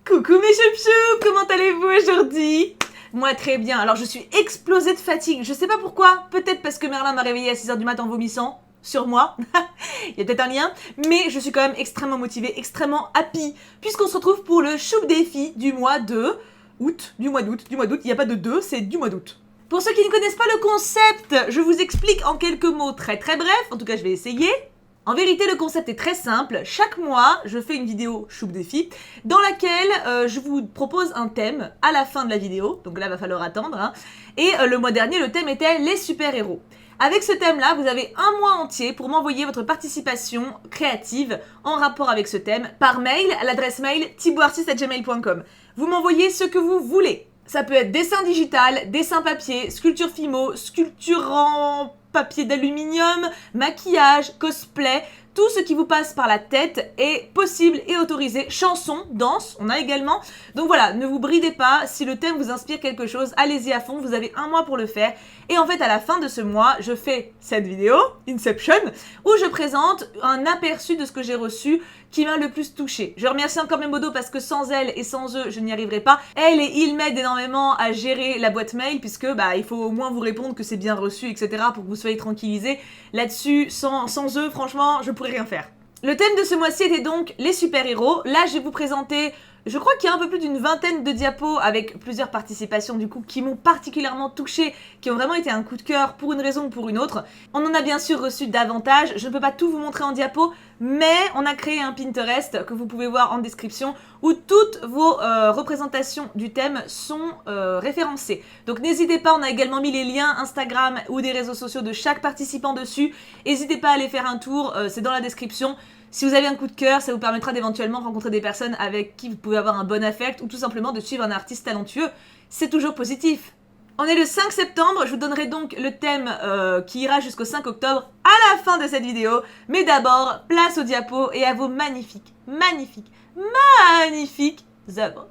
Coucou mes chouchous, comment allez-vous aujourd'hui? Moi très bien, alors je suis explosée de fatigue, je sais pas pourquoi, peut-être parce que Merlin m'a réveillée à 6h du matin en vomissant, sur moi, il y a peut-être un lien, mais je suis quand même extrêmement motivée, extrêmement happy, puisqu'on se retrouve pour le choup défi du mois de août, il n'y a pas de 2, c'est du mois d'août. Pour ceux qui ne connaissent pas le concept, je vous explique en quelques mots très bref, en tout cas je vais essayer. En vérité, le concept est très simple. Chaque mois, je fais une vidéo choup défi dans laquelle je vous propose un thème à la fin de la vidéo. Donc là, il va falloir attendre. Hein. Et le mois dernier, le thème était les super-héros. Avec ce thème-là, vous avez un mois entier pour m'envoyer votre participation créative en rapport avec ce thème par mail à l'adresse mail thibaoutartiste@gmail.com. Vous m'envoyez ce que vous voulez. Ça peut être dessin digital, dessin papier, sculpture Fimo, sculpture en papier d'aluminium, maquillage, cosplay, tout ce qui vous passe par la tête est possible et autorisé. Chanson, danse, on a également. Donc voilà, ne vous bridez pas, si le thème vous inspire quelque chose, allez-y à fond, vous avez un mois pour le faire. Et en fait, à la fin de ce mois, je fais cette vidéo, Inception, où je présente un aperçu de ce que j'ai reçu qui m'a le plus touchée. Je remercie encore mes modos parce que sans elles et sans eux, je n'y arriverai pas. Elles et ils m'aident énormément à gérer la boîte mail puisque il faut au moins vous répondre que c'est bien reçu, etc. pour que vous soyez tranquillisés. Là-dessus, sans eux, franchement, je pourrais rien faire. Le thème de ce mois-ci était donc les super-héros. Là, je vais vous présenter, je crois qu'il y a un peu plus d'une vingtaine de diapos avec plusieurs participations du coup qui m'ont particulièrement touchée, qui ont vraiment été un coup de cœur pour une raison ou pour une autre. On en a bien sûr reçu davantage, je ne peux pas tout vous montrer en diapo, mais on a créé un Pinterest que vous pouvez voir en description où toutes vos représentations du thème sont référencées. Donc n'hésitez pas, on a également mis les liens Instagram ou des réseaux sociaux de chaque participant dessus. N'hésitez pas à aller faire un tour, c'est dans la description. Si vous avez un coup de cœur, ça vous permettra d'éventuellement rencontrer des personnes avec qui vous pouvez avoir un bon affect ou tout simplement de suivre un artiste talentueux. C'est toujours positif. On est le 5 septembre, je vous donnerai donc le thème qui ira jusqu'au 5 octobre à la fin de cette vidéo. Mais d'abord, place aux diapos et à vos magnifiques œuvres.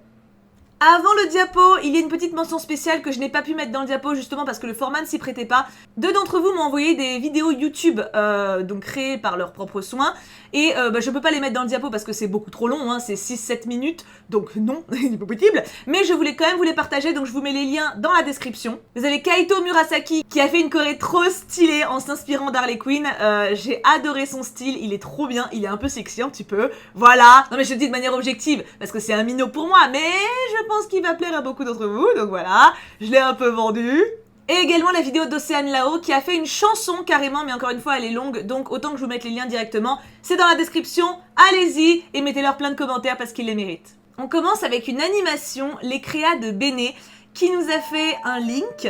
Avant le diapo, il y a une petite mention spéciale que je n'ai pas pu mettre dans le diapo justement parce que le format ne s'y prêtait pas. Deux d'entre vous m'ont envoyé des vidéos YouTube donc créées par leurs propres soins et je peux pas les mettre dans le diapo parce que c'est beaucoup trop long, hein, c'est 6-7 minutes, donc non, il n'est pas possible. Mais je voulais quand même vous les partager, donc je vous mets les liens dans la description. Vous avez Kaito Murasaki qui a fait une choré trop stylée en s'inspirant d'Harley Quinn. J'ai adoré son style, il est trop bien, il est un peu sexy un petit peu. Voilà, non mais je le dis de manière objective parce que c'est un minot pour moi, mais je pense qu'il va plaire à beaucoup d'entre vous, donc voilà, je l'ai un peu vendu. Et également la vidéo d'Océane Lao qui a fait une chanson carrément, mais encore une fois elle est longue, donc autant que je vous mette les liens directement. C'est dans la description, allez-y et mettez-leur plein de commentaires parce qu'ils les méritent. On commence avec une animation, les créas de Béné, qui nous a fait un link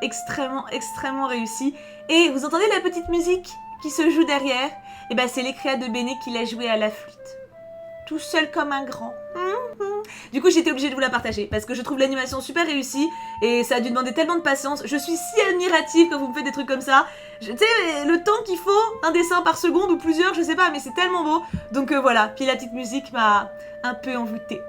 extrêmement réussi. Et vous entendez la petite musique qui se joue derrière? Et ben c'est les créas de Béné qui l'a joué à la flûte. Tout seul comme un grand. Du coup, j'étais obligée de vous la partager parce que je trouve l'animation super réussie et ça a dû demander tellement de patience. Je suis si admirative quand vous me faites des trucs comme ça. Tu sais, le temps qu'il faut, un dessin par seconde ou plusieurs, je sais pas, mais c'est tellement beau. Donc voilà, puis la petite musique m'a un peu envoûtée.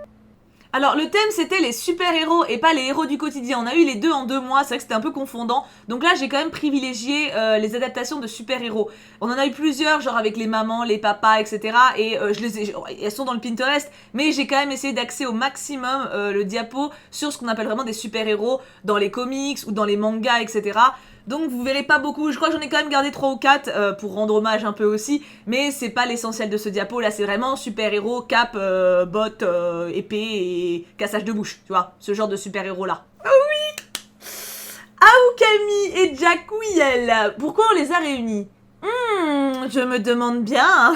Alors le thème c'était les super-héros et pas les héros du quotidien. On a eu les deux en 2 mois, c'est vrai que c'était un peu confondant. Donc là j'ai quand même privilégié les adaptations de super-héros. On en a eu plusieurs, genre avec les mamans, les papas, etc. Et elles sont dans le Pinterest, mais j'ai quand même essayé d'axer au maximum le diapo sur ce qu'on appelle vraiment des super-héros dans les comics ou dans les mangas, etc. Donc vous verrez pas beaucoup, je crois que j'en ai quand même gardé 3 ou 4 pour rendre hommage un peu aussi, mais c'est pas l'essentiel de ce diapo, là c'est vraiment super-héros, cape, bottes, épée et cassage de bouche, tu vois, ce genre de super-héros là. Oh oui! Aokami et Jakuiel, pourquoi on les a réunis? Je me demande bien.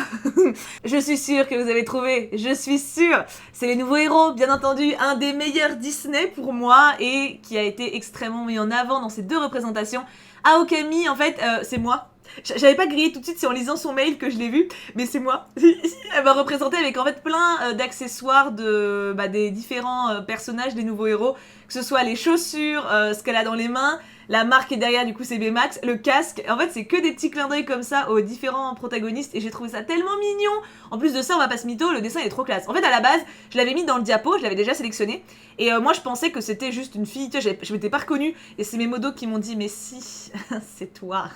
Je suis sûre que vous avez trouvé, je suis sûre. C'est les nouveaux héros, bien entendu, un des meilleurs Disney pour moi et qui a été extrêmement mis en avant dans ces 2 représentations. Aokami, en fait, c'est moi. J'avais pas grillé tout de suite, c'est en lisant son mail que je l'ai vu, mais c'est moi. Elle m'a représenté avec en fait plein d'accessoires des différents personnages des nouveaux héros, que ce soit les chaussures, ce qu'elle a dans les mains, La marque est derrière, du coup, c'est Baymax. Le casque, en fait, c'est que des petits clins d'œil comme ça aux différents protagonistes. Et j'ai trouvé ça tellement mignon. En plus de ça, on va pas se mytho, le dessin est trop classe. En fait, à la base, je l'avais mis dans le diapo, je l'avais déjà sélectionné. Et moi, je pensais que c'était juste une fille. Tu vois, je m'étais pas reconnue. Et c'est mes modos qui m'ont dit, mais si, c'est toi.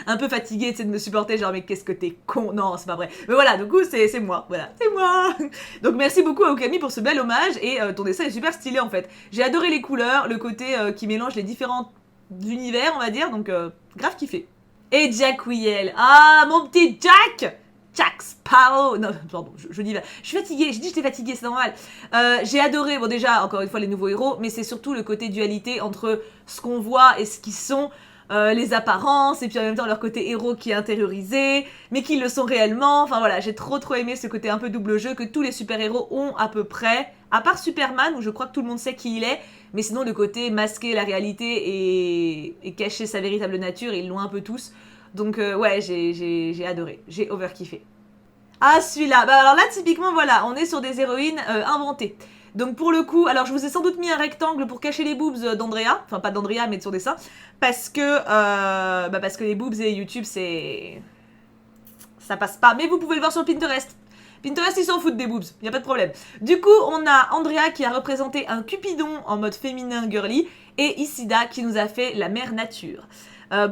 Un peu fatiguée, tu sais, de me supporter. Genre, mais qu'est-ce que t'es con. Non, c'est pas vrai. Mais voilà, du coup, c'est moi. Voilà, c'est moi. Donc, merci beaucoup à Okami pour ce bel hommage. Et ton dessin est super stylé, en fait. J'ai adoré les couleurs, le côté qui mélange les différents univers, on va dire. Donc, grave kiffé. Et Jack Wiel. Ah, mon petit Jack! Jack Sparrow. Non, pardon, je dis là. Je suis fatiguée, j'ai dit que j'étais fatiguée, c'est normal. J'ai adoré, bon déjà, encore une fois, les nouveaux héros, mais c'est surtout le côté dualité entre ce qu'on voit et ce qu'ils sont, les apparences, et puis en même temps leur côté héros qui est intériorisé, mais qui le sont réellement. Enfin voilà, j'ai trop aimé ce côté un peu double jeu que tous les super-héros ont à peu près, à part Superman, où je crois que tout le monde sait qui il est, mais sinon le côté masquer la réalité et cacher sa véritable nature, ils l'ont un peu tous. Donc ouais, j'ai adoré, j'ai overkiffé. Ah celui-là, bah alors là typiquement voilà, on est sur des héroïnes inventées. Donc pour le coup, alors je vous ai sans doute mis un rectangle pour cacher les boobs d'Andrea, enfin pas d'Andrea mais de son dessin, parce que les boobs et YouTube c'est... ça passe pas, mais vous pouvez le voir sur Pinterest. Pinterest, ils s'en foutent des boobs, y a pas de problème. Du coup, on a Andrea qui a représenté un Cupidon en mode féminin girly, et Isida qui nous a fait la mère nature.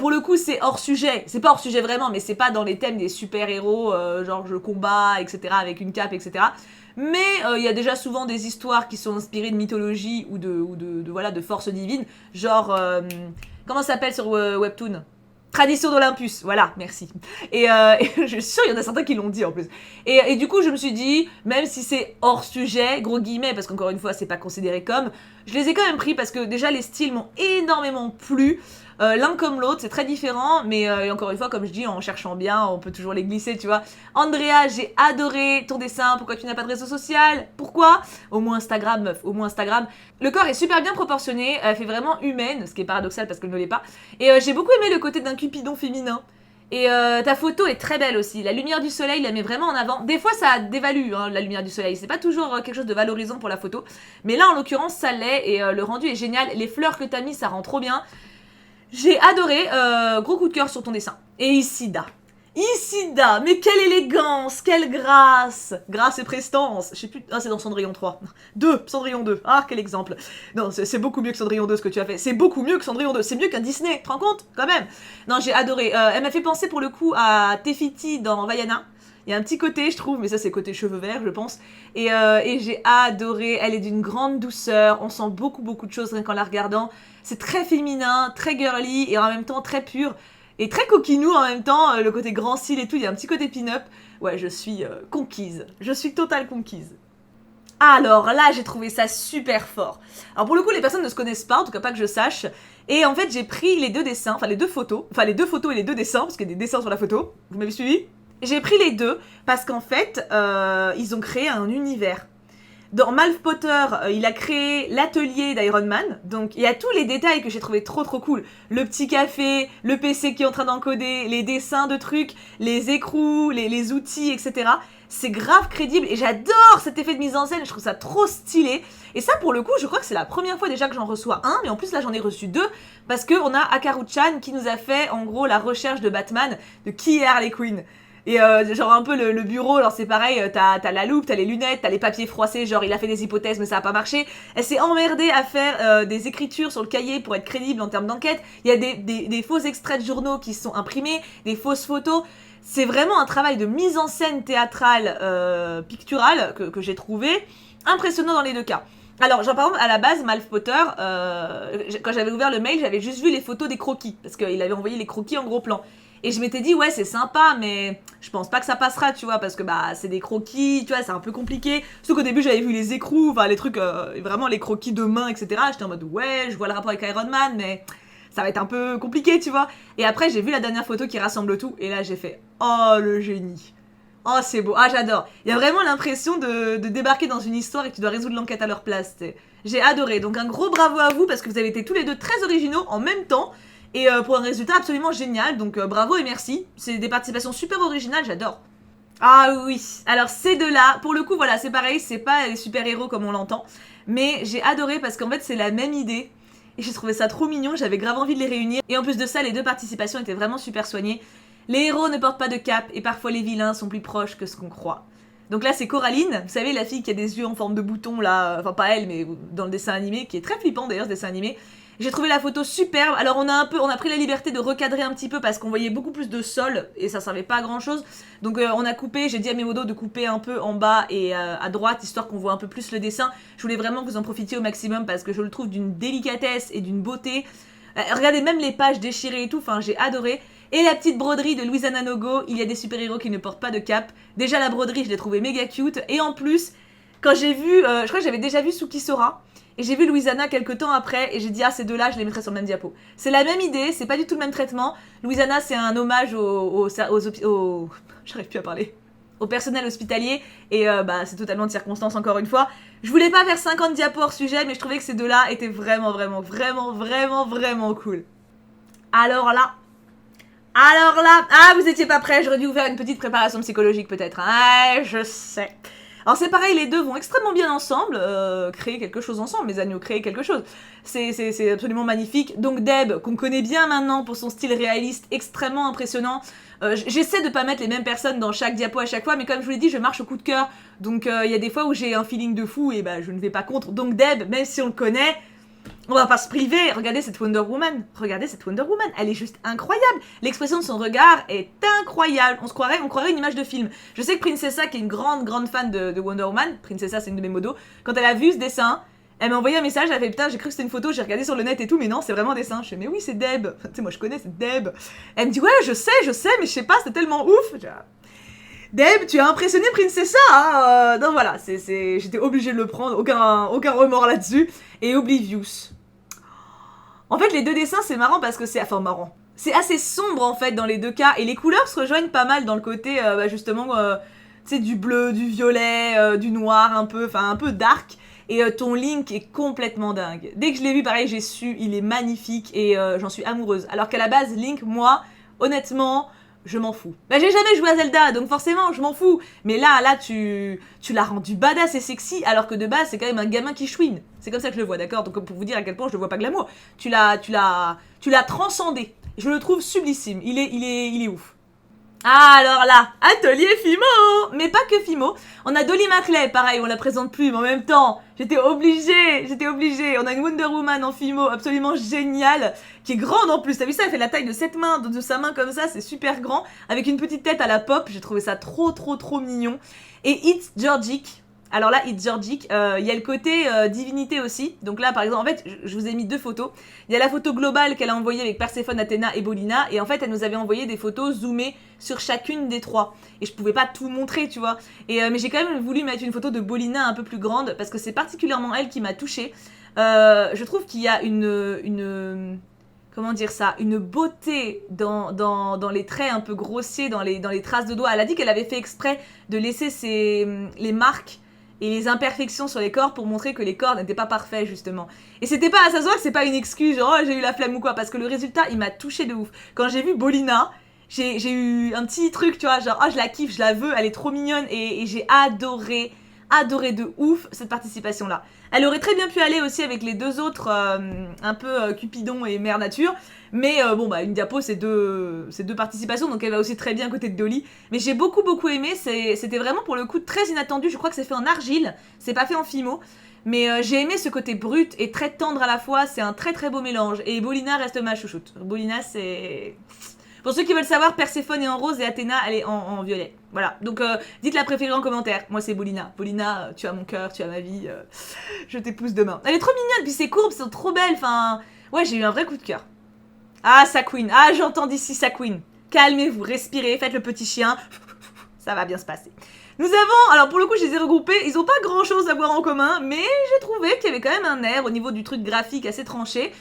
Pour le coup, c'est hors sujet. C'est pas hors sujet vraiment, mais c'est pas dans les thèmes des super-héros, genre je combats, etc., avec une cape, etc. Mais il y a déjà souvent des histoires qui sont inspirées de mythologie ou de forces divines. Genre, comment ça s'appelle sur Webtoon ? Tradition d'Olympus, voilà, merci. Et je suis sûre, il y en a certains qui l'ont dit en plus. Et du coup, je me suis dit, même si c'est hors sujet, gros guillemets, parce qu'encore une fois, c'est pas considéré comme, je les ai quand même pris parce que déjà, les styles m'ont énormément plu. L'un comme l'autre, c'est très différent, mais encore une fois, comme je dis, en cherchant bien, on peut toujours les glisser, tu vois. Andrea, j'ai adoré ton dessin, pourquoi tu n'as pas de réseau social? Pourquoi? Au moins Instagram, meuf, au moins Instagram. Le corps est super bien proportionné, elle fait vraiment humaine, ce qui est paradoxal parce qu'elle ne l'est pas. Et j'ai beaucoup aimé le côté d'un Cupidon féminin. Et ta photo est très belle aussi, la lumière du soleil la met vraiment en avant. Des fois ça dévalue hein, la lumière du soleil, c'est pas toujours quelque chose de valorisant pour la photo. Mais là en l'occurrence ça l'est et le rendu est génial. Les fleurs que t'as mis ça rend trop bien. J'ai adoré, gros coup de cœur sur ton dessin. Et Isida. Isida, mais quelle élégance, quelle grâce. Grâce et prestance. Je sais plus, ah c'est dans Cendrillon 3. 2, Cendrillon 2. Ah quel exemple. Non, c'est beaucoup mieux que Cendrillon 2 ce que tu as fait. C'est beaucoup mieux que Cendrillon 2. C'est mieux qu'un Disney, tu te rends compte? Quand même. Non, j'ai adoré. Elle m'a fait penser pour le coup à Tefiti dans Vaiana. Il y a un petit côté, je trouve, mais ça c'est côté cheveux verts, je pense. Et j'ai adoré. Elle est d'une grande douceur. On sent beaucoup de choses rien qu'en la regardant. C'est très féminin, très girly et en même temps très pur. Et très coquinou en même temps, le côté grand cils et tout, il y a un petit côté pin-up. Ouais, je suis conquise. Je suis totale conquise. Alors là, j'ai trouvé ça super fort. Alors pour le coup, les personnes ne se connaissent pas, en tout cas pas que je sache. Et en fait, j'ai pris les deux dessins, enfin les deux photos et les deux dessins, parce qu'il y a des dessins sur la photo. Vous m'avez suivi? J'ai pris les deux parce qu'en fait, ils ont créé un univers. Dans Malf Potter, il a créé l'atelier d'Iron Man, donc il y a tous les détails que j'ai trouvé trop cool. Le petit café, le PC qui est en train d'encoder, les dessins de trucs, les écrous, les outils, etc. C'est grave crédible et j'adore cet effet de mise en scène, je trouve ça trop stylé. Et ça pour le coup, je crois que c'est la première fois déjà que j'en reçois un, mais en plus là j'en ai reçu deux, parce qu'on a Akaru-chan qui nous a fait en gros la recherche de Batman, de qui est Harley Quinn. Et genre un peu le bureau, alors c'est pareil, t'as la loupe, t'as les lunettes, t'as les papiers froissés, genre il a fait des hypothèses mais ça a pas marché. Elle s'est emmerdée à faire des écritures sur le cahier pour être crédible en termes d'enquête. Il y a des faux extraits de journaux qui sont imprimés, des fausses photos. C'est vraiment un travail de mise en scène théâtrale, picturale que j'ai trouvé impressionnant dans les deux cas. Alors, genre par exemple, à la base, Malf Potter, quand j'avais ouvert le mail, j'avais juste vu les photos des croquis, parce qu'il avait envoyé les croquis en gros plan. Et je m'étais dit, ouais, c'est sympa, mais je pense pas que ça passera, tu vois, parce que bah, c'est des croquis, tu vois, c'est un peu compliqué. Sauf qu'au début, j'avais vu les écrous, enfin, les trucs, vraiment les croquis de main, etc. J'étais en mode, ouais, je vois le rapport avec Iron Man, mais ça va être un peu compliqué, tu vois. Et après, j'ai vu la dernière photo qui rassemble tout, et là, j'ai fait, oh, le génie. Oh, c'est beau. Ah, j'adore. Il y a vraiment l'impression de débarquer dans une histoire et que tu dois résoudre l'enquête à leur place, t'sais. J'ai adoré. Donc, un gros bravo à vous, parce que vous avez été tous les deux très originaux en même temps. Et pour un résultat absolument génial, donc bravo et merci. C'est des participations super originales, j'adore. Ah oui, alors ces deux-là, pour le coup voilà, c'est pareil, c'est pas les super-héros comme on l'entend, mais j'ai adoré parce qu'en fait c'est la même idée. Et j'ai trouvé ça trop mignon, j'avais grave envie de les réunir. Et en plus de ça, les deux participations étaient vraiment super soignées. Les héros ne portent pas de cape et parfois les vilains sont plus proches que ce qu'on croit. Donc là, c'est Coraline, vous savez, la fille qui a des yeux en forme de bouton là, enfin pas elle, mais dans le dessin animé, qui est très flippant d'ailleurs ce dessin animé. J'ai trouvé la photo superbe. Alors on a pris la liberté de recadrer un petit peu parce qu'on voyait beaucoup plus de sol et ça servait pas à grand chose. Donc on a coupé, j'ai dit à mes modos de couper un peu en bas et à droite histoire qu'on voit un peu plus le dessin. Je voulais vraiment que vous en profitiez au maximum parce que je le trouve d'une délicatesse et d'une beauté. Regardez même les pages déchirées et tout, enfin j'ai adoré. Et la petite broderie de Louisa Nogo, il y a des super-héros qui ne portent pas de cape. Déjà la broderie, je l'ai trouvée méga cute. Et en plus, quand j'ai vu, je crois que j'avais déjà vu Suki Sora. Et j'ai vu Louisana quelques temps après et j'ai dit ah ces deux-là je les mettrai sur le même diapo. C'est la même idée, c'est pas du tout le même traitement. Louisana c'est un hommage j'arrive plus à parler. Au personnel hospitalier et bah c'est totalement de circonstance encore une fois. Je voulais pas faire 50 diapos hors sujet mais je trouvais que ces deux-là étaient vraiment cool. Alors là, ah vous étiez pas prêts, j'aurais dû vous faire une petite préparation psychologique peut-être. Ah je sais. Alors c'est pareil, les deux vont extrêmement bien ensemble, créer quelque chose ensemble, mes agneaux, créer quelque chose. C'est absolument magnifique. Donc Deb, qu'on connaît bien maintenant pour son style réaliste extrêmement impressionnant. J'essaie de pas mettre les mêmes personnes dans chaque diapo à chaque fois, mais comme je vous l'ai dit, je marche au coup de cœur. Donc il y a des fois où j'ai un feeling de fou et bah je ne vais pas contre. Donc Deb, même si on le connaît, on va pas se priver. Regardez cette Wonder Woman, elle est juste incroyable. L'expression de son regard est incroyable. On croirait une image de film. Je sais que Princessa, qui est une grande fan de Wonder Woman, Princessa c'est une de mes modos, quand elle a vu ce dessin, elle m'a envoyé un message, elle a fait putain j'ai cru que c'était une photo, j'ai regardé sur le net et tout, mais non c'est vraiment un dessin. Je fais mais oui c'est Deb, tu sais moi je connais, c'est Deb. Elle me dit ouais je sais, mais je sais pas, c'est tellement ouf. Deb, tu as impressionné Princessa, hein donc voilà, j'étais obligée de le prendre, aucun remords là-dessus. Et Oblivious. En fait, les deux dessins, c'est marrant parce que c'est... Enfin, marrant. C'est assez sombre, en fait, dans les deux cas. Et les couleurs se rejoignent pas mal dans le côté, justement, tu sais, du bleu, du violet, du noir, un peu dark. Et ton Link est complètement dingue. Dès que je l'ai vu, pareil, j'ai su, il est magnifique et j'en suis amoureuse. Alors qu'à la base, Link, moi, honnêtement... je m'en fous. Bah j'ai jamais joué à Zelda, donc forcément, je m'en fous. Mais là, tu l'as rendu badass et sexy, alors que de base, c'est quand même un gamin qui chouine. C'est comme ça que je le vois, d'accord? Donc pour vous dire à quel point je le vois pas glamour. Tu l'as transcendé. Je le trouve sublissime. Il est ouf. Ah alors là, Atelier Fimo. Mais pas que Fimo. On a Dolly Maclay, pareil, on la présente plus, mais en même temps, j'étais obligée. On a une Wonder Woman en Fimo absolument géniale, qui est grande en plus. T'as vu ça? Elle fait la taille de cette main, de sa main comme ça, c'est super grand, avec une petite tête à la pop. J'ai trouvé ça trop mignon. Et It's Georgic. Alors là, It's Georgic, y a le côté divinité aussi. Donc là, par exemple, en fait, je vous ai mis deux photos. Il y a la photo globale qu'elle a envoyée avec Perséphone, Athéna et Bolina. Et en fait, elle nous avait envoyé des photos zoomées sur chacune des trois. Et je pouvais pas tout montrer, tu vois. Mais j'ai quand même voulu mettre une photo de Bolina un peu plus grande, parce que c'est particulièrement elle qui m'a touchée. Je trouve qu'il y a comment dire ça, une beauté dans les traits un peu grossiers, dans les traces de doigts. Elle a dit qu'elle avait fait exprès de laisser les marques et les imperfections sur les corps pour montrer que les corps n'étaient pas parfaits justement. Et c'était pas, ça se voit que c'est pas une excuse genre oh j'ai eu la flemme ou quoi, parce que le résultat il m'a touché de ouf. Quand j'ai vu Bolina, j'ai eu un petit truc tu vois, genre oh je la kiffe, je la veux, elle est trop mignonne et j'ai adoré de ouf cette participation là. Elle aurait très bien pu aller aussi avec les deux autres un peu Cupidon et Mère Nature, mais bon bah une diapo c'est deux participations, donc elle va aussi très bien à côté de Dolly. Mais j'ai beaucoup aimé, c'était vraiment pour le coup très inattendu. Je crois que c'est fait en argile, c'est pas fait en fimo, mais j'ai aimé ce côté brut et très tendre à la fois. C'est un très beau mélange et Bolina reste ma chouchoute. Bolina c'est... Pour ceux qui veulent savoir, Perséphone est en rose et Athéna elle est en violet. Voilà, donc dites la préférée en commentaire. Moi c'est Bolina. Bolina, tu as mon cœur, tu as ma vie, je t'épouse demain. Elle est trop mignonne, puis ses courbes sont trop belles, enfin... Ouais, j'ai eu un vrai coup de cœur. Ah, sa queen, ah j'entends d'ici sa queen. Calmez-vous, respirez, faites le petit chien. Ça va bien se passer. Nous avons, alors pour le coup je les ai regroupés, ils ont pas grand chose à voir en commun, mais j'ai trouvé qu'il y avait quand même un air au niveau du truc graphique assez tranché.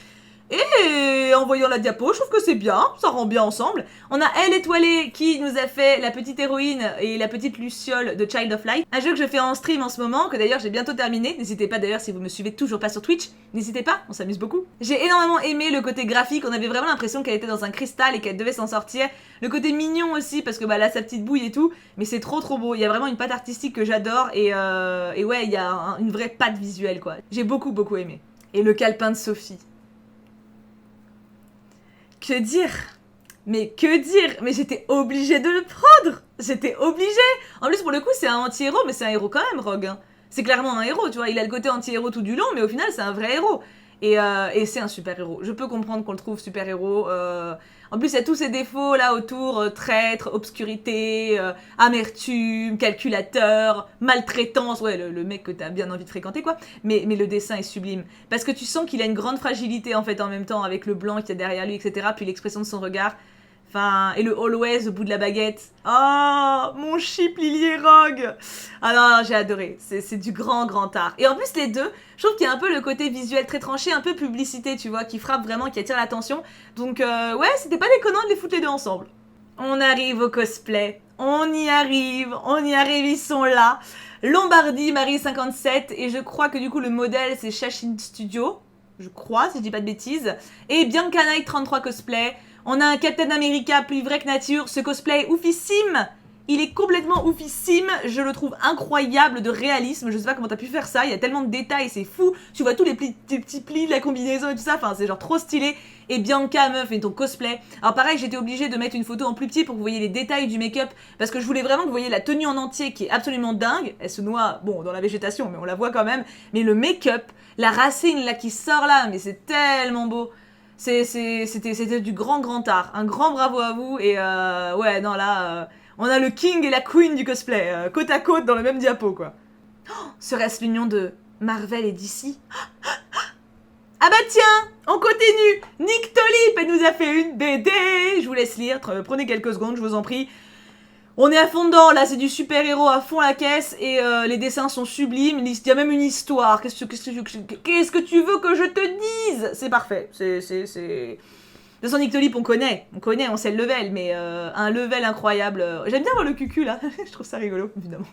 Et en voyant la diapo, je trouve que c'est bien, ça rend bien ensemble. On a Elle étoilée qui nous a fait la petite héroïne et la petite Luciole de Child of Light. Un jeu que je fais en stream en ce moment, que d'ailleurs j'ai bientôt terminé. N'hésitez pas d'ailleurs si vous me suivez toujours pas sur Twitch, n'hésitez pas, on s'amuse beaucoup. J'ai énormément aimé le côté graphique, on avait vraiment l'impression qu'elle était dans un cristal et qu'elle devait s'en sortir. Le côté mignon aussi, parce que bah là sa petite bouille et tout, mais c'est trop beau. Il y a vraiment une patte artistique que j'adore et ouais, il y a une vraie patte visuelle quoi. J'ai beaucoup aimé. Et le calepin de Sophie. Que dire? Mais que dire? Mais j'étais obligée de le prendre. J'étais obligée. En plus, pour le coup, c'est un anti-héros, mais c'est un héros quand même, Rogue. Hein. C'est clairement un héros, tu vois. Il a le côté anti-héros tout du long, mais au final, c'est un vrai héros. Et c'est un super-héros. Je peux comprendre qu'on le trouve super-héros. En plus, il y a tous ces défauts là autour, traître, obscurité, amertume, calculateur, maltraitance. Ouais, le mec que t'as bien envie de fréquenter, quoi. Mais le dessin est sublime. Parce que tu sens qu'il a une grande fragilité, en fait, en même temps, avec le blanc qu'il y a derrière lui, etc. Puis l'expression de son regard. Enfin, et le always au bout de la baguette. Oh, mon chip Lily et Rogue. Ah non, j'ai adoré. C'est du grand art. Et en plus, les deux, je trouve qu'il y a un peu le côté visuel très tranché, un peu publicité, tu vois, qui frappe vraiment, qui attire l'attention. Donc, ouais, c'était pas déconnant de les foutre les deux ensemble. On arrive au cosplay. On y arrive, ils sont là. Lombardie, Marie 57, et je crois que du coup, le modèle, c'est Shashin Studio. Je crois, si je dis pas de bêtises. Et Bianca Knight 33 cosplay. On a un Captain America plus vrai que nature. Ce cosplay est oufissime. Il est complètement oufissime. Je le trouve incroyable de réalisme. Je sais pas comment t'as pu faire ça. Il y a tellement de détails, c'est fou. Tu vois tous les petits plis de la combinaison et tout ça. Enfin, c'est genre trop stylé. Et Bianca, meuf, et ton cosplay. Alors pareil, j'étais obligée de mettre une photo en plus petit pour que vous voyez les détails du make-up. Parce que je voulais vraiment que vous voyez la tenue en entier qui est absolument dingue. Elle se noie, bon, dans la végétation, mais on la voit quand même. Mais le make-up, la racine là qui sort là, mais c'est tellement beau. C'était du grand art. Un grand bravo à vous. Et ouais, non, là, on a le king et la queen du cosplay, côte à côte dans le même diapo, quoi. Oh, serait-ce l'union de Marvel et DC? Ah bah tiens, on continue. Nick Tolip, elle nous a fait une BD. Je vous laisse lire, prenez quelques secondes, je vous en prie. On est à fond dedans, là, c'est du super-héros à fond la caisse, et les dessins sont sublimes, il y a même une histoire, qu'est-ce que tu veux que je te dise? C'est parfait, c'est... De son Nick Tolip, on connaît, on sait le level, mais un level incroyable. J'aime bien voir le cucu, là, je trouve ça rigolo, évidemment.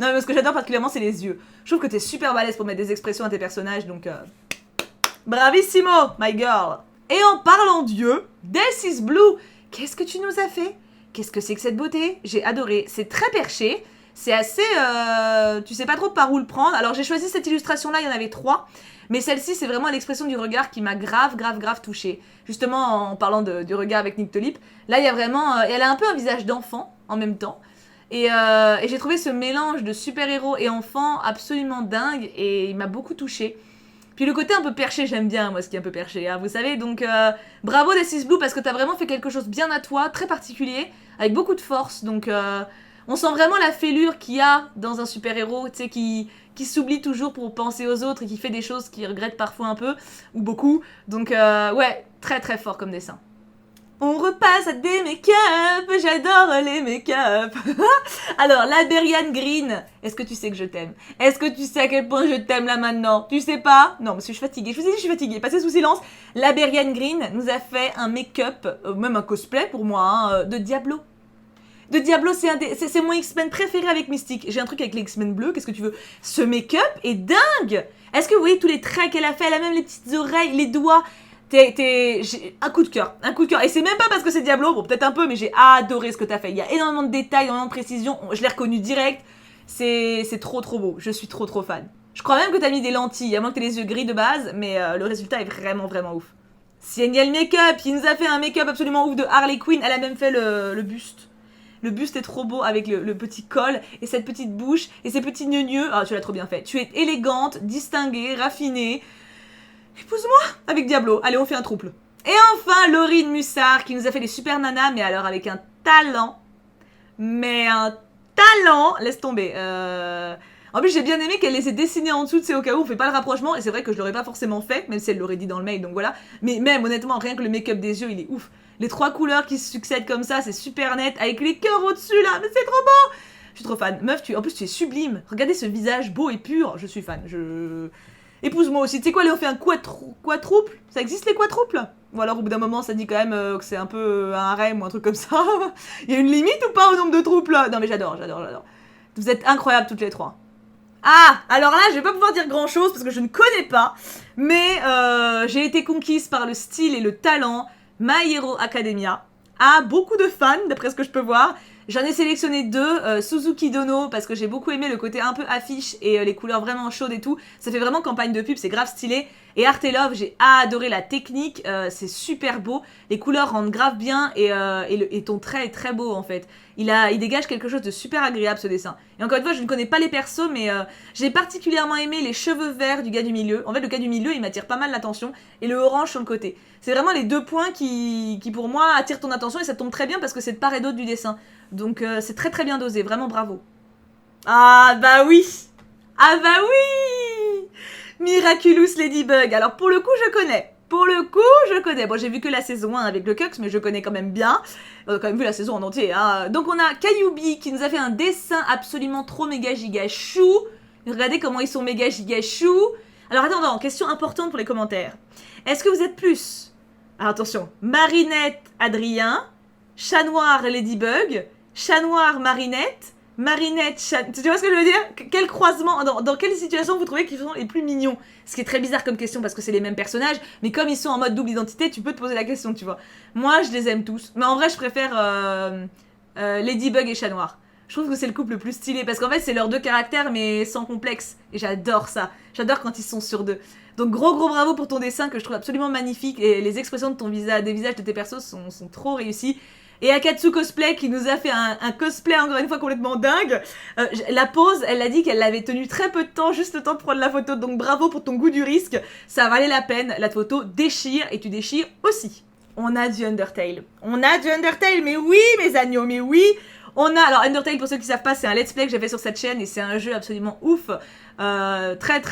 Non, mais ce que j'adore particulièrement, c'est les yeux. Je trouve que t'es super balèze pour mettre des expressions à tes personnages, donc... Bravissimo, my girl. Et en parlant d'yeux, This is Blue, qu'est-ce que tu nous as fait? Qu'est-ce que c'est que cette beauté? J'ai adoré. C'est très perché. C'est assez... tu sais pas trop par où le prendre. Alors j'ai choisi cette illustration-là, il y en avait 3. Mais celle-ci, c'est vraiment l'expression du regard qui m'a grave touchée. Justement, en parlant du regard avec Nick Tolip. Là, il y a vraiment... elle a un peu un visage d'enfant, en même temps. Et j'ai trouvé ce mélange de super-héros et enfant absolument dingue. Et il m'a beaucoup touchée. Puis le côté un peu perché, j'aime bien, moi, ce qui est un peu perché, hein, vous savez. Donc, bravo This is Blue, parce que t'as vraiment fait quelque chose bien à toi, très particulier, avec beaucoup de force. Donc, on sent vraiment la fêlure qu'il y a dans un super-héros, tu sais, qui s'oublie toujours pour penser aux autres et qui fait des choses qu'il regrette parfois un peu, ou beaucoup. Donc, ouais, très fort comme dessin. On repasse à des make-up, j'adore les make-up. Alors, la Berian Green, est-ce que tu sais que je t'aime? Est-ce que tu sais à quel point je t'aime là maintenant? Tu sais pas? Non, parce que je suis fatiguée, je vous ai dit je suis fatiguée, passez sous silence. La Berian Green nous a fait un make-up, même un cosplay pour moi, hein, de Diablo. De Diablo, c'est mon X-Men préféré avec Mystique. J'ai un truc avec les X-Men bleus, qu'est-ce que tu veux? Ce make-up est dingue! Est-ce que vous voyez tous les traits qu'elle a fait? Elle a même les petites oreilles, les doigts... J'ai un coup de cœur, et c'est même pas parce que c'est Diablo, bon peut-être un peu, mais j'ai adoré ce que t'as fait, il y a énormément de détails, énormément de précision, je l'ai reconnu direct, c'est trop beau, je suis trop fan. Je crois même que t'as mis des lentilles, à moins que t'aies les yeux gris de base, mais le résultat est vraiment ouf. Sienna Make-up, il nous a fait un make-up absolument ouf de Harley Quinn, elle a même fait le buste. Le buste est trop beau avec le petit col et cette petite bouche et ces petits gneugneux, ah tu l'as trop bien fait, tu es élégante, distinguée, raffinée. Épouse-moi avec Diablo. Allez, on fait un trouble. Et enfin, Laurine Mussard qui nous a fait les super nanas, mais alors avec un talent. Mais un talent. Laisse tomber. En plus, j'ai bien aimé qu'elle les ait dessinés en dessous, tu sais, au cas où on fait pas le rapprochement. Et c'est vrai que je l'aurais pas forcément fait, même si elle l'aurait dit dans le mail, donc voilà. Mais même, honnêtement, rien que le make-up des yeux, il est ouf. Les 3 couleurs qui se succèdent comme ça, c'est super net. Avec les cœurs au-dessus, là. Mais c'est trop beau. Je suis trop fan. Meuf, en plus, tu es sublime. Regardez ce visage beau et pur. Je suis fan. Épouse-moi aussi. Tu sais quoi, allez, on fait un quadruple. Ça existe les quadruples? Ou alors au bout d'un moment, ça dit quand même que c'est un peu un harem ou un truc comme ça. Il y a une limite ou pas au nombre de trouples? Non mais j'adore. Vous êtes incroyables toutes les 3. Ah, alors là, je vais pas pouvoir dire grand chose parce que je ne connais pas. Mais j'ai été conquise par le style et le talent My Hero Academia. A beaucoup de fans, d'après ce que je peux voir. J'en ai sélectionné deux, Suzuki Dono, parce que j'ai beaucoup aimé le côté un peu affiche et les couleurs vraiment chaudes et tout. Ça fait vraiment campagne de pub, c'est grave stylé. Et Art et Love, j'ai adoré la technique, c'est super beau. Les couleurs rendent grave bien et ton trait est très beau en fait. Il dégage quelque chose de super agréable ce dessin. Et encore une fois, je ne connais pas les persos, mais j'ai particulièrement aimé les cheveux verts du gars du milieu. En fait, le gars du milieu, il m'attire pas mal l'attention. Et le orange sur le côté. C'est vraiment les deux points qui pour moi attirent ton attention et ça tombe très bien parce que c'est de part et d'autre du dessin. Donc c'est très très bien dosé, vraiment bravo. Ah bah oui. Ah bah oui. Miraculous Ladybug. Alors pour le coup, je connais. Bon, j'ai vu que la saison 1 avec le Cux, mais je connais quand même bien. On a quand même vu la saison en entier. Hein. Donc on a Kayubi qui nous a fait un dessin absolument trop méga giga chou. Regardez comment ils sont méga giga chou. Alors attends, question importante pour les commentaires. Est-ce que vous êtes plus... Alors attention, Marinette Adrien, Chat Noir Ladybug, Chat Noir Marinette, Marinette Chat... Tu vois ce que je veux dire? Quel croisement, dans quelle situation vous trouvez qu'ils sont les plus mignons? Ce qui est très bizarre comme question parce que c'est les mêmes personnages, mais comme ils sont en mode double identité, tu peux te poser la question, tu vois. Moi, je les aime tous. Mais en vrai, je préfère Ladybug et Chat Noir. Je trouve que c'est le couple le plus stylé parce qu'en fait, c'est leurs deux caractères mais sans complexe. Et j'adore ça. J'adore quand ils sont sur deux. Donc gros bravo pour ton dessin que je trouve absolument magnifique. Et les expressions de ton visage, des visages de tes persos sont trop réussies. Et Akatsu Cosplay qui nous a fait un cosplay encore une fois complètement dingue. La pose, elle a dit qu'elle l'avait tenu très peu de temps, juste le temps de prendre la photo. Donc bravo pour ton goût du risque. Ça valait la peine. La photo déchire et tu déchires aussi. On a du Undertale. Mais oui mes agneaux, mais oui. Alors Undertale, pour ceux qui savent pas, c'est un let's play que j'ai fait sur cette chaîne et c'est un jeu absolument ouf, très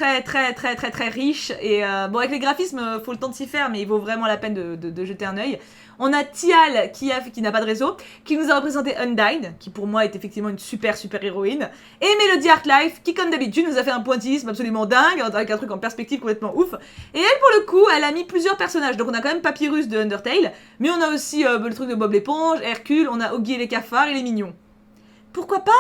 riche et bon, avec les graphismes faut le temps de s'y faire mais il vaut vraiment la peine de jeter un œil. On a Tial qui n'a pas de réseau, qui nous a représenté Undyne, qui pour moi est effectivement une super héroïne, et Melody Artlife, qui comme d'habitude nous a fait un pointillisme absolument dingue, avec un truc en perspective complètement ouf, et elle pour le coup, elle a mis plusieurs personnages, donc on a quand même Papyrus de Undertale, mais on a aussi le truc de Bob l'éponge, Hercule, on a Oggy et les cafards, il est mignon. Pourquoi pas?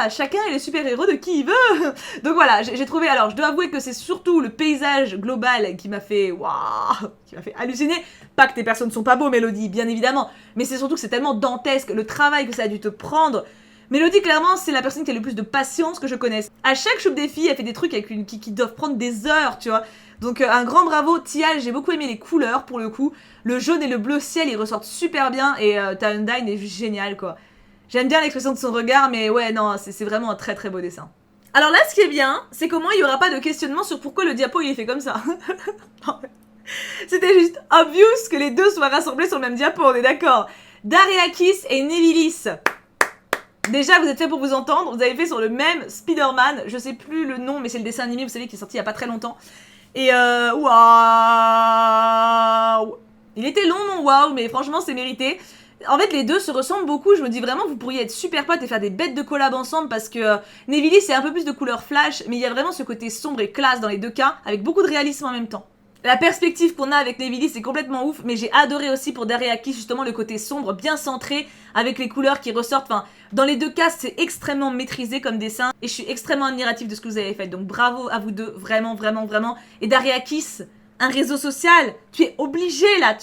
Chacun est le super-héros de qui il veut. Donc voilà, j'ai trouvé... Alors, je dois avouer que c'est surtout le paysage global qui m'a fait... Waouh, qui m'a fait halluciner. Pas que tes personnes sont pas beaux, Mélodie, bien évidemment. Mais c'est surtout que c'est tellement dantesque, le travail que ça a dû te prendre. Mélodie, clairement, c'est la personne qui a le plus de patience que je connaisse. À chaque choupe des filles, elle fait des trucs avec qui doivent prendre des heures, tu vois. Donc un grand bravo, Tial, j'ai beaucoup aimé les couleurs, pour le coup. Le jaune et le bleu ciel, ils ressortent super bien. Et ta Undyne est juste génial, quoi. J'aime bien l'expression de son regard, mais ouais, non, c'est vraiment un très beau dessin. Alors là, ce qui est bien, c'est qu'au moins, il n'y aura pas de questionnement sur pourquoi le diapo, il est fait comme ça. C'était juste obvious que les deux soient rassemblés sur le même diapo, on est d'accord. Dariakis et Nevilis. Déjà, vous êtes fait pour vous entendre, vous avez fait sur le même Spider-Man, je sais plus le nom, mais c'est le dessin animé, vous savez, qui est sorti il y a pas très longtemps. Et waouh. Il était long, mon waouh, mais franchement, c'est mérité. En fait, les deux se ressemblent beaucoup. Je me dis vraiment, vous pourriez être super potes et faire des bêtes de collab ensemble parce que Nevilis, c'est un peu plus de couleur flash, mais il y a vraiment ce côté sombre et classe dans les deux cas, avec beaucoup de réalisme en même temps. La perspective qu'on a avec Nevilis est complètement ouf, mais j'ai adoré aussi pour Dariakis justement le côté sombre, bien centré, avec les couleurs qui ressortent. Enfin, dans les deux cas, c'est extrêmement maîtrisé comme dessin, et je suis extrêmement admirative de ce que vous avez fait. Donc bravo à vous deux, vraiment. Et Dariakis, un réseau social, tu es obligé là,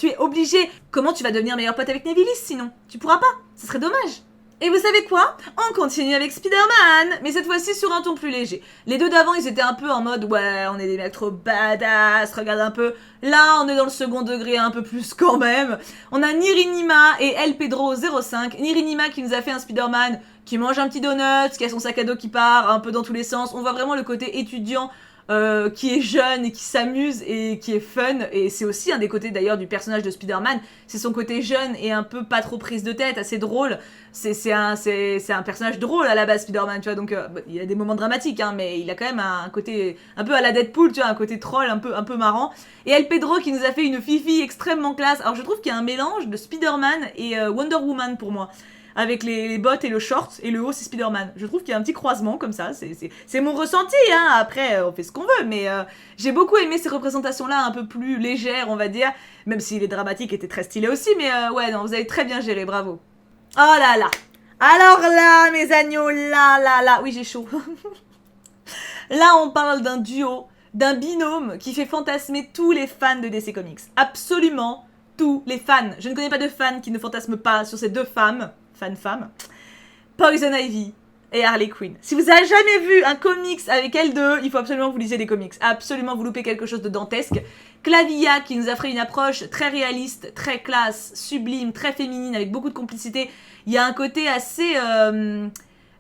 Comment tu vas devenir meilleur pote avec Nevilis sinon? Tu pourras pas, ce serait dommage. Et vous savez quoi? On continue avec Spider-Man, mais cette fois-ci sur un ton plus léger. Les deux d'avant, ils étaient un peu en mode « Ouais, on est des mecs trop badass, regarde un peu. » Là, on est dans le second degré un peu plus quand même. On a Nirinima et El Pedro05. Nirinima qui nous a fait un Spider-Man qui mange un petit donut, qui a son sac à dos qui part un peu dans tous les sens. On voit vraiment le côté étudiant qui est jeune et qui s'amuse et qui est fun, et c'est aussi un des côtés d'ailleurs du personnage de Spider-Man, c'est son côté jeune et un peu pas trop prise de tête, assez drôle. C'est un personnage drôle à la base, Spider-Man, tu vois, donc il y a des moments dramatiques, hein, mais il a quand même un côté un peu à la Deadpool, tu vois, un côté troll un peu marrant. Et El Pedro qui nous a fait une fifi extrêmement classe. Alors je trouve qu'il y a un mélange de Spider-Man et Wonder Woman pour moi. Avec les bottes et le short, et le haut c'est Spider-Man. Je trouve qu'il y a un petit croisement comme ça, c'est mon ressenti, hein. Après on fait ce qu'on veut, mais j'ai beaucoup aimé ces représentations-là un peu plus légères, on va dire, même si les dramatiques étaient très stylés aussi, mais ouais, non, vous avez très bien géré, bravo. Oh là là. Alors là, mes agneaux, là, oui j'ai chaud. Là on parle d'un duo, d'un binôme qui fait fantasmer tous les fans de DC Comics. Absolument tous les fans. Je ne connais pas de fans qui ne fantasment pas sur ces deux femmes. fan-femme, Poison Ivy et Harley Quinn. Si vous avez jamais vu un comics avec elles deux, il faut absolument que vous lisiez des comics. Absolument, vous loupez quelque chose de dantesque. Clavilla qui nous a fait une approche très réaliste, très classe, sublime, très féminine, avec beaucoup de complicité. Il y a un côté assez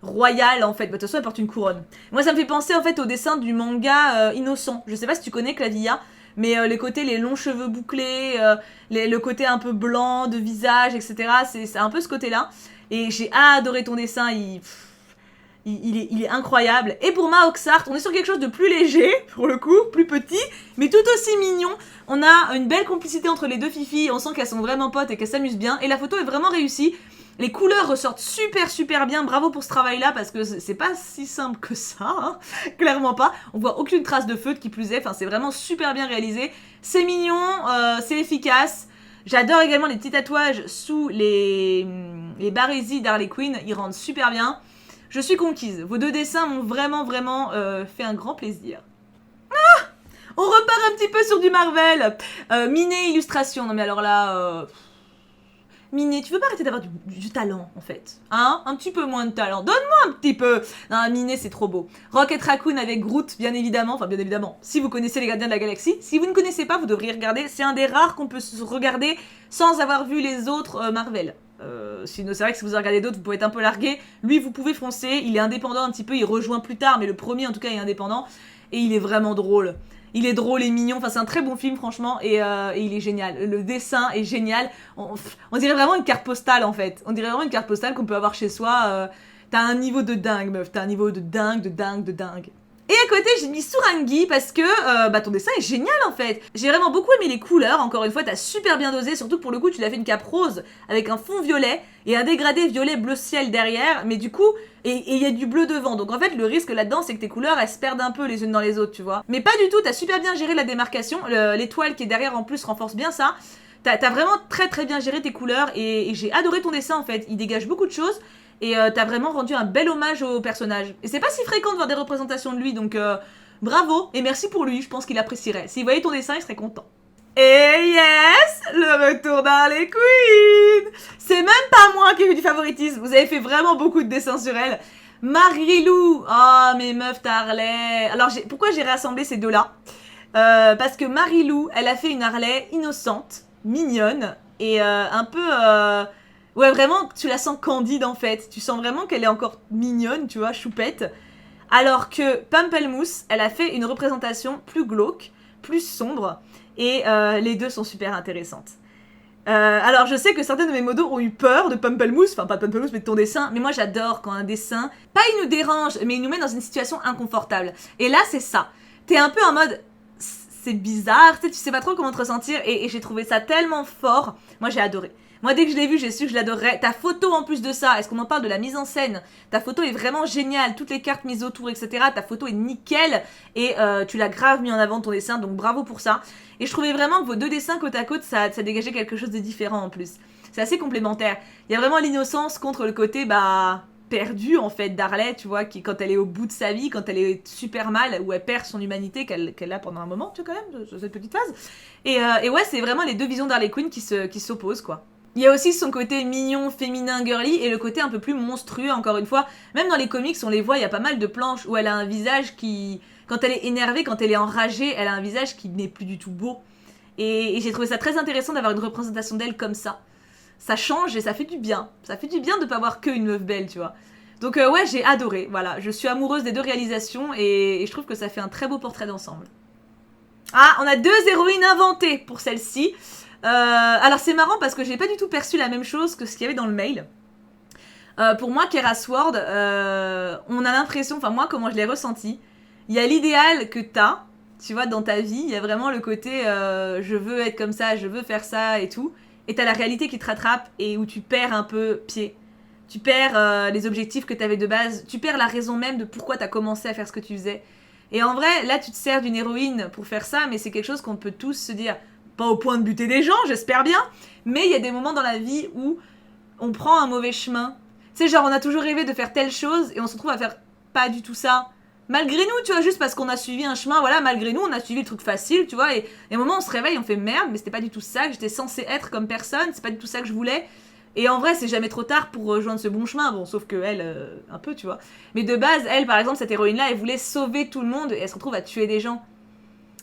royal en fait. De toute façon, elle porte une couronne. Moi, ça me fait penser en fait au dessin du manga Innocent. Je sais pas si tu connais Clavilla, mais les côtés, les longs cheveux bouclés, le côté un peu blanc de visage, etc. C'est un peu ce côté-là. Et j'ai adoré ton dessin. Il est incroyable. Et pour Ma Oxart, on est sur quelque chose de plus léger, pour le coup, plus petit, mais tout aussi mignon. On a une belle complicité entre les deux filles, on sent qu'elles sont vraiment potes et qu'elles s'amusent bien. Et la photo est vraiment réussie. Les couleurs ressortent super bien, bravo pour ce travail-là, parce que c'est pas si simple que ça, hein. Clairement pas. On voit aucune trace de feutre qui plus est, enfin c'est vraiment super bien réalisé. C'est mignon, c'est efficace. J'adore également les petits tatouages sous les barésies d'Harley Quinn, ils rendent super bien. Je suis conquise. Vos deux dessins m'ont vraiment fait un grand plaisir. Ah, on repart un petit peu sur du Marvel. Miné illustration. Non mais alors là... Miné, tu veux pas arrêter d'avoir du talent en fait, hein? Un petit peu moins de talent. Donne-moi un petit peu. Non, Miné c'est trop beau. Rocket Raccoon avec Groot, bien évidemment. Enfin bien évidemment, si vous connaissez les Gardiens de la Galaxie. Si vous ne connaissez pas, vous devriez regarder. C'est un des rares qu'on peut regarder sans avoir vu les autres Marvel. Sinon c'est vrai que si vous en regardez d'autres, vous pouvez être un peu largué. Lui, vous pouvez foncer. Il est indépendant un petit peu. Il rejoint plus tard, mais le premier en tout cas est indépendant. Et il est vraiment drôle. Il est drôle et mignon, enfin c'est un très bon film franchement et il est génial. Le dessin est génial. On dirait vraiment une carte postale en fait. On dirait vraiment une carte postale qu'on peut avoir chez soi. T'as un niveau de dingue meuf, t'as un niveau de dingue. Et à côté j'ai mis Surangi parce que ton dessin est génial en fait. J'ai vraiment beaucoup aimé les couleurs, encore une fois t'as super bien dosé, surtout pour le coup tu l'as fait une cape rose avec un fond violet et un dégradé violet bleu ciel derrière, mais du coup, et il y a du bleu devant, donc en fait le risque là-dedans c'est que tes couleurs elles se perdent un peu les unes dans les autres tu vois. Mais pas du tout, t'as super bien géré la démarcation, l'étoile qui est derrière en plus renforce bien ça. T'as vraiment très bien géré tes couleurs et j'ai adoré ton dessin en fait, il dégage beaucoup de choses. Et t'as vraiment rendu un bel hommage au personnage. Et c'est pas si fréquent de voir des représentations de lui, donc bravo, et merci pour lui, je pense qu'il apprécierait. S'il voyait ton dessin, il serait content. Et yes, le retour d'Harley Quinn. C'est même pas moi qui ai eu du favoritisme, vous avez fait vraiment beaucoup de dessins sur elle. Marie-Lou, oh mais meuf t'as Harley. Alors pourquoi j'ai rassemblé ces deux-là parce que Marie-Lou, elle a fait une Harley innocente, mignonne, et un peu... Ouais, vraiment, tu la sens candide en fait. Tu sens vraiment qu'elle est encore mignonne, tu vois, choupette. Alors que Pamplemousse, elle a fait une représentation plus glauque, plus sombre. Et les deux sont super intéressantes. Alors, je sais que certains de mes modos ont eu peur de Pamplemousse. Enfin, pas de Pamplemousse, mais de ton dessin. Mais moi, j'adore quand un dessin, pas il nous dérange, mais il nous met dans une situation inconfortable. Et là, c'est ça. T'es un peu en mode... C'est bizarre, tu sais pas trop comment te ressentir. Et j'ai trouvé ça tellement fort. Moi, j'ai adoré. Moi, dès que je l'ai vu, j'ai su que je l'adorerais. Ta photo, en plus de ça, est-ce qu'on en parle de la mise en scène? Ta photo est vraiment géniale. Toutes les cartes mises autour, etc. Ta photo est nickel. Et tu l'as grave mis en avant, ton dessin. Donc, bravo pour ça. Et je trouvais vraiment que vos deux dessins côte à côte, ça dégageait quelque chose de différent, en plus. C'est assez complémentaire. Il y a vraiment l'innocence contre le côté, perdu, en fait, d'Harley, tu vois, qui, quand elle est au bout de sa vie, quand elle est super mal, où elle perd son humanité, qu'elle a pendant un moment, tu vois, quand même, cette petite phase. Et ouais, c'est vraiment les deux visions d'Harley Quinn qui s'opposent, quoi. Il y a aussi son côté mignon, féminin, girly, et le côté un peu plus monstrueux, encore une fois. Même dans les comics, on les voit, il y a pas mal de planches où elle a un visage qui... Quand elle est énervée, quand elle est enragée, elle a un visage qui n'est plus du tout beau. Et j'ai trouvé ça très intéressant d'avoir une représentation d'elle comme ça. Ça change et ça fait du bien. Ça fait du bien de pas voir qu'une meuf belle, tu vois. Donc ouais, j'ai adoré, voilà. Je suis amoureuse des deux réalisations et je trouve que ça fait un très beau portrait d'ensemble. Ah, on a deux héroïnes inventées pour celle-ci. Alors c'est marrant parce que j'ai pas du tout perçu la même chose que ce qu'il y avait dans le mail. Pour moi, Kara Sword, on a l'impression, enfin moi comment je l'ai ressenti, il y a l'idéal que t'as, tu vois, dans ta vie, il y a vraiment le côté je veux être comme ça, je veux faire ça et tout, et t'as la réalité qui te rattrape et où tu perds un peu pied. Tu perds les objectifs que t'avais de base, tu perds la raison même de pourquoi t'as commencé à faire ce que tu faisais. Et en vrai, là tu te sers d'une héroïne pour faire ça, mais c'est quelque chose qu'on peut tous se dire... Pas au point de buter des gens, j'espère bien. Mais il y a des moments dans la vie où on prend un mauvais chemin. Tu sais, genre, on a toujours rêvé de faire telle chose et on se retrouve à faire pas du tout ça. Malgré nous, tu vois, juste parce qu'on a suivi un chemin, voilà, malgré nous, on a suivi le truc facile, tu vois. Et à un moment, on se réveille, on fait merde, mais c'était pas du tout ça que j'étais censée être comme personne, c'est pas du tout ça que je voulais. Et en vrai, c'est jamais trop tard pour rejoindre ce bon chemin. Bon, sauf que elle, un peu, tu vois. Mais de base, elle, par exemple, cette héroïne-là, elle voulait sauver tout le monde et elle se retrouve à tuer des gens.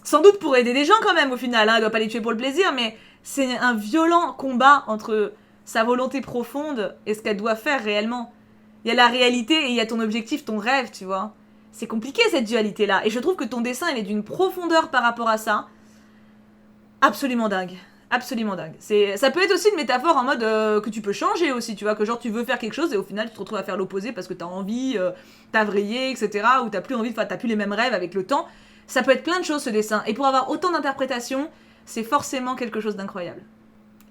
Sans doute pour aider des gens quand même, au final. Hein. Elle doit pas les tuer pour le plaisir, mais c'est un violent combat entre sa volonté profonde et ce qu'elle doit faire réellement. Il y a la réalité et il y a ton objectif, ton rêve, tu vois. C'est compliqué cette dualité-là. Et je trouve que ton dessin, il est d'une profondeur par rapport à ça. Absolument dingue. Absolument dingue. Ça peut être aussi une métaphore en mode que tu peux changer aussi, tu vois, que genre tu veux faire quelque chose et au final tu te retrouves à faire l'opposé parce que t'as envie, t'as vrillé, etc. Ou t'as plus envie, enfin t'as plus les mêmes rêves avec le temps. Ça peut être plein de choses ce dessin. Et pour avoir autant d'interprétations, c'est forcément quelque chose d'incroyable.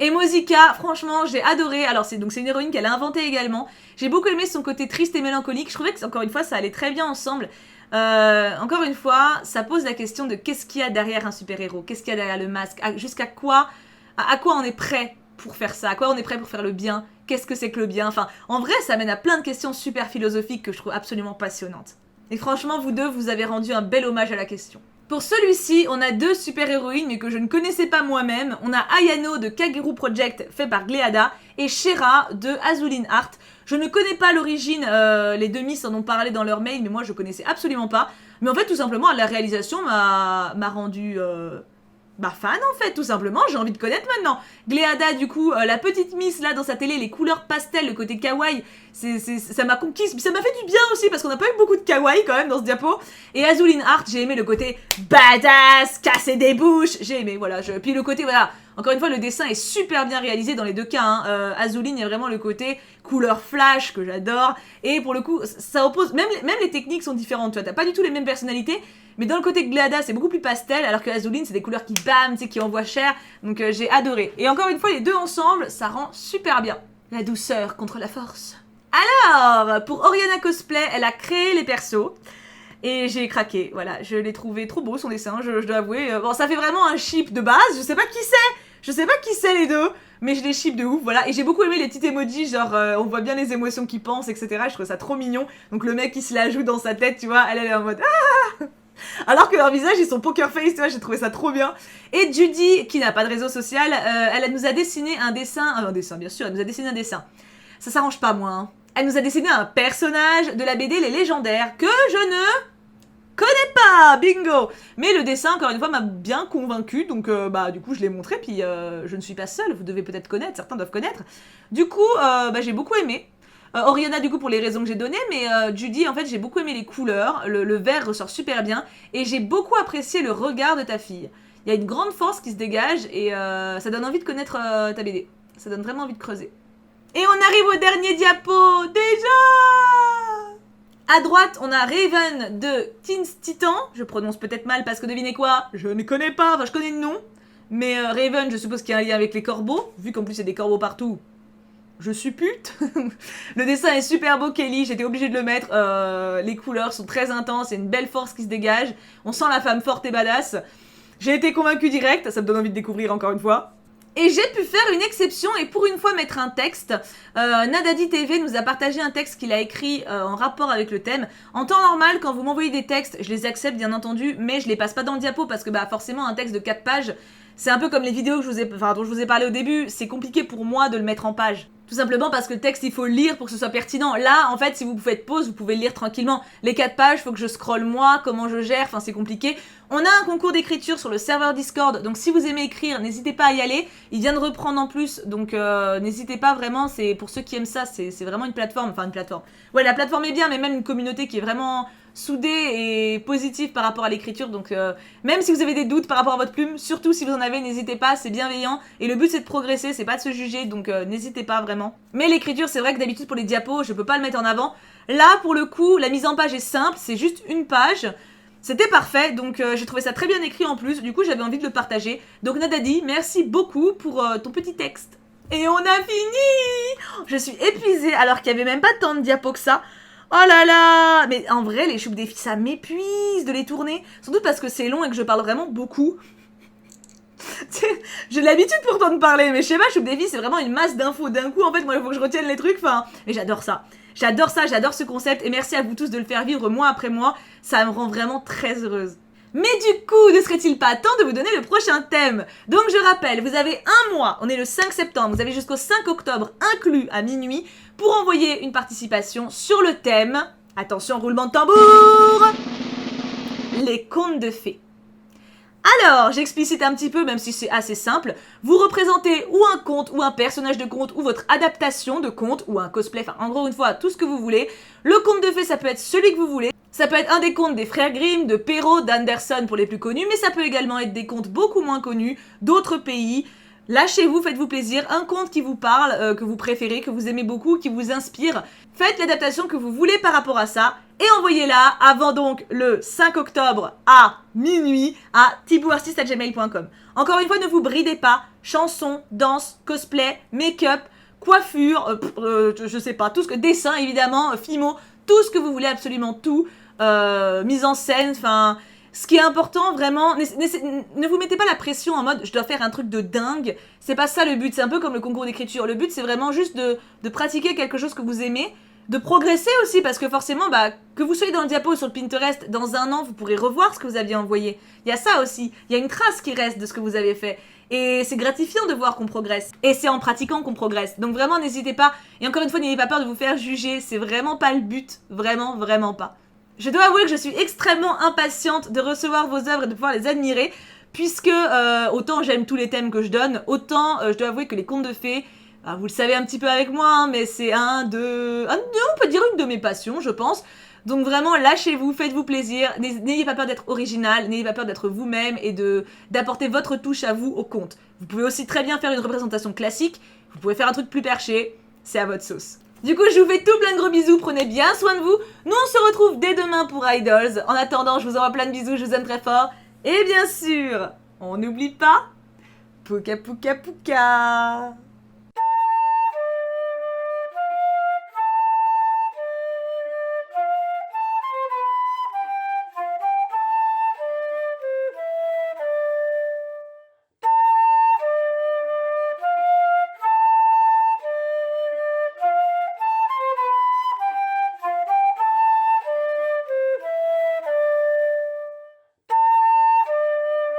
Et Mosika, franchement, j'ai adoré. Alors c'est une héroïne qu'elle a inventée également. J'ai beaucoup aimé son côté triste et mélancolique. Je trouvais que, encore une fois, ça allait très bien ensemble. Encore une fois, ça pose la question de qu'est-ce qu'il y a derrière un super-héros, qu'est-ce qu'il y a derrière le masque, jusqu'à quoi, à quoi on est prêt pour faire ça, à quoi on est prêt pour faire le bien, qu'est-ce que c'est que le bien. Enfin, en vrai, ça mène à plein de questions super philosophiques que je trouve absolument passionnantes. Et franchement, vous deux, vous avez rendu un bel hommage à la question. Pour celui-ci, on a deux super-héroïnes mais que je ne connaissais pas moi-même. On a Ayano de Kageru Project fait par Gleada et Shera de Azulin Art. Je ne connais pas l'origine, les deux Miss en ont parlé dans leur mail mais moi je connaissais absolument pas. Mais en fait tout simplement la réalisation m'a rendu fan en fait tout simplement, j'ai envie de connaître maintenant. Gleada du coup, la petite Miss là dans sa télé, les couleurs pastel, le côté kawaii, ça m'a conquise, ça m'a fait du bien aussi parce qu'on n'a pas eu beaucoup de kawaii quand même dans ce diapo. Et Azulin Art, j'ai aimé le côté badass, casser des bouches, j'ai aimé voilà, puis le côté voilà, encore une fois le dessin est super bien réalisé dans les deux cas, hein. Azulin, il y a vraiment le côté couleur flash que j'adore et pour le coup ça oppose, même les techniques sont différentes, tu vois, t'as pas du tout les mêmes personnalités. Mais dans le côté Gleada, c'est beaucoup plus pastel, alors que Azulin, c'est des couleurs qui bam, tu sais, qui envoient cher. Donc j'ai adoré. Et encore une fois, les deux ensemble, ça rend super bien. La douceur contre la force. Alors, pour Oriana Cosplay, elle a créé les persos. Et j'ai craqué, voilà. Je l'ai trouvé trop beau, son dessin, je dois avouer. Bon, ça fait vraiment un ship de base, je sais pas qui c'est. Je sais pas qui c'est les deux, mais je les ship de ouf, voilà. Et j'ai beaucoup aimé les petits emojis, genre on voit bien les émotions qu'ils pensent, etc. Je trouve ça trop mignon. Donc le mec, il se la joue dans sa tête, tu vois. Elle est en mode ah. Alors que leur visage, ils sont poker face, tu vois, j'ai trouvé ça trop bien. Et Judy, qui n'a pas de réseau social, elle nous a dessiné un dessin, bien sûr, elle nous a dessiné un dessin. Ça s'arrange pas, moi, hein. Elle nous a dessiné un personnage de la BD Les Légendaires, que je ne connais pas, bingo. Mais le dessin, encore une fois, m'a bien convaincu, donc du coup, je l'ai montré, puis je ne suis pas seule, vous devez peut-être connaître, certains doivent connaître. Du coup, j'ai beaucoup aimé. Oriana du coup pour les raisons que j'ai données, mais Judy en fait j'ai beaucoup aimé les couleurs, le vert ressort super bien et j'ai beaucoup apprécié le regard de ta fille. Il y a une grande force qui se dégage et ça donne envie de connaître ta BD. Ça donne vraiment envie de creuser. Et on arrive au dernier diapo, déjà. À droite, on a Raven de Teens Titan. Je prononce peut-être mal parce que devinez quoi, je ne connais pas, enfin je connais le nom. Mais Raven, je suppose qu'il y a un lien avec les corbeaux, vu qu'en plus il y a des corbeaux partout. Je suppute. Le dessin est super beau, Kelly, j'étais obligée de le mettre. Les couleurs sont très intenses, il y a une belle force qui se dégage. On sent la femme forte et badass. J'ai été convaincue direct, ça me donne envie de découvrir encore une fois. Et j'ai pu faire une exception et pour une fois mettre un texte. Nadadi TV nous a partagé un texte qu'il a écrit en rapport avec le thème. En temps normal, quand vous m'envoyez des textes, je les accepte bien entendu, mais je les passe pas dans le diapo parce que forcément un texte de 4 pages, c'est un peu comme les vidéos que dont je vous ai parlé au début, c'est compliqué pour moi de le mettre en page. Tout simplement parce que le texte, il faut le lire pour que ce soit pertinent. Là, en fait, si vous faites pause, vous pouvez le lire tranquillement. Les 4 pages, faut que je scrolle moi, comment je gère, enfin c'est compliqué. On a un concours d'écriture sur le serveur Discord, donc si vous aimez écrire, n'hésitez pas à y aller. Il vient de reprendre en plus, donc n'hésitez pas vraiment, c'est pour ceux qui aiment ça, c'est vraiment une plateforme, Ouais, la plateforme est bien, mais même une communauté qui est vraiment soudée et positive par rapport à l'écriture, donc même si vous avez des doutes par rapport à votre plume, surtout si vous en avez, n'hésitez pas, c'est bienveillant, et le but c'est de progresser, c'est pas de se juger, donc n'hésitez pas vraiment. Mais l'écriture, c'est vrai que d'habitude pour les diapos, je peux pas le mettre en avant. Là, pour le coup, la mise en page est simple, c'est juste une page. C'était parfait, donc j'ai trouvé ça très bien écrit en plus, du coup j'avais envie de le partager. Donc Nadadi, merci beaucoup pour ton petit texte. Et on a fini. Je suis épuisée alors qu'il y avait même pas tant de diapos que ça. Oh là là. Mais en vrai, les choupes des filles, ça m'épuise de les tourner. Sans doute parce que c'est long et que je parle vraiment beaucoup. J'ai l'habitude pourtant de parler, mais je sais pas, Choupe des filles, c'est vraiment une masse d'infos d'un coup. En fait, moi, il faut que je retienne les trucs, enfin... Mais j'adore ça. J'adore ça, j'adore ce concept, et merci à vous tous de le faire vivre mois après mois. Ça me rend vraiment très heureuse. Mais du coup, ne serait-il pas temps de vous donner le prochain thème? Donc je rappelle, vous avez un mois, on est le 5 septembre, vous avez jusqu'au 5 octobre inclus à minuit pour envoyer une participation sur le thème, attention roulement de tambour, les contes de fées. Alors, j'explicite un petit peu, même si c'est assez simple, vous représentez ou un conte, ou un personnage de conte, ou votre adaptation de conte, ou un cosplay, enfin en gros une fois, tout ce que vous voulez. Le conte de fées, ça peut être celui que vous voulez. Ça peut être un des contes des frères Grimm, de Perrault, d'Anderson pour les plus connus, mais ça peut également être des contes beaucoup moins connus, d'autres pays. Lâchez-vous, faites-vous plaisir, un conte qui vous parle, que vous préférez, que vous aimez beaucoup, qui vous inspire. Faites l'adaptation que vous voulez par rapport à ça et envoyez-la avant donc le 5 octobre à minuit à thibouartiste@gmail.com. Encore une fois, ne vous bridez pas, chansons, danse, cosplay, make-up, coiffure, je sais pas, tout ce que, dessin évidemment, fimo, tout ce que vous voulez, absolument tout, mise en scène, enfin... Ce qui est important, vraiment, ne vous mettez pas la pression en mode « je dois faire un truc de dingue ». C'est pas ça le but, c'est un peu comme le concours d'écriture. Le but, c'est vraiment juste de pratiquer quelque chose que vous aimez, de progresser aussi, parce que forcément, que vous soyez dans le diapo ou sur le Pinterest, dans un an, vous pourrez revoir ce que vous aviez envoyé. Il y a ça aussi, il y a une trace qui reste de ce que vous avez fait. Et c'est gratifiant de voir qu'on progresse. Et c'est en pratiquant qu'on progresse. Donc vraiment, n'hésitez pas. Et encore une fois, n'ayez pas peur de vous faire juger. C'est vraiment pas le but. Vraiment, vraiment pas. Je dois avouer que je suis extrêmement impatiente de recevoir vos œuvres et de pouvoir les admirer, puisque autant j'aime tous les thèmes que je donne, autant je dois avouer que les contes de fées, vous le savez un petit peu avec moi, hein, mais c'est on peut dire une de mes passions, je pense. Donc vraiment, lâchez-vous, faites-vous plaisir, n'ayez pas peur d'être original, n'ayez pas peur d'être vous-même et d'apporter votre touche à vous au conte. Vous pouvez aussi très bien faire une représentation classique, vous pouvez faire un truc plus perché, c'est à votre sauce. Du coup, je vous fais tout plein de gros bisous, prenez bien soin de vous. Nous, on se retrouve dès demain pour Idols. En attendant, je vous envoie plein de bisous, je vous aime très fort. Et bien sûr, on n'oublie pas, pouka pouka pouka.